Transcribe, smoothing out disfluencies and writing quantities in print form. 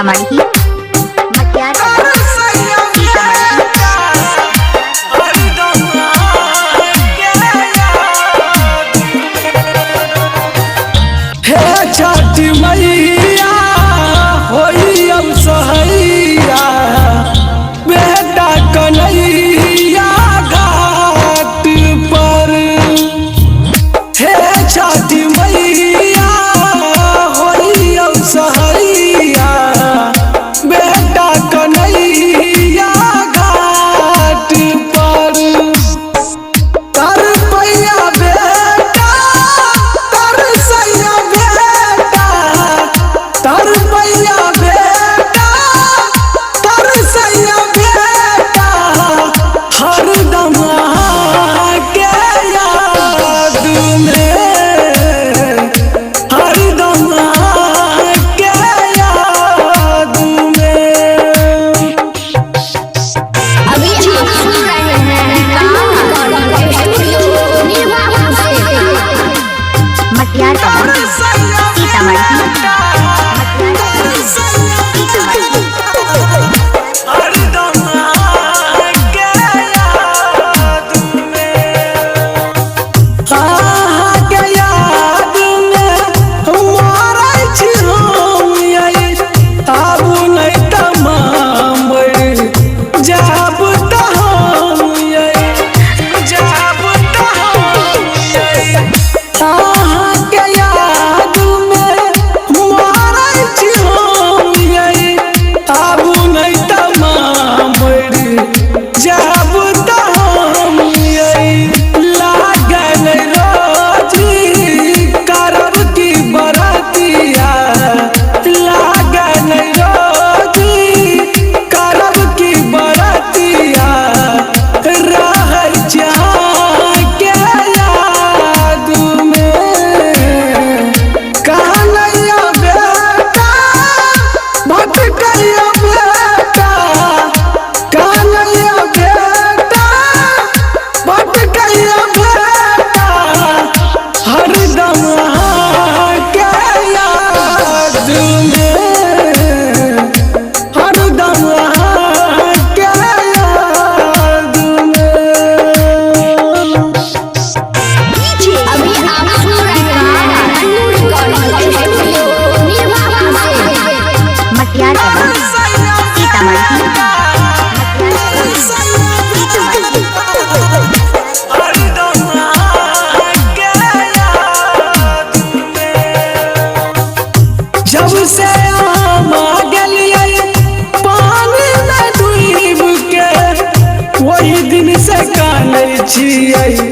सीतामढ़ी मटियार छठी मैया होई अब सहैया बेटा कन्हैया घाट पर। हे छठी मैया होई अब सहैया बेटा कन्हैया घाट पर। कर पैया बेटा कर सैया बेटा कर पैया बेटा कर सैया बेटा हरदम के याद में हरदम के याद में। अभी आप सुन रहे हैं मटियार सीतामढ़ी जब से हम गलिए पानी में डूब के वही दिन से काने छियै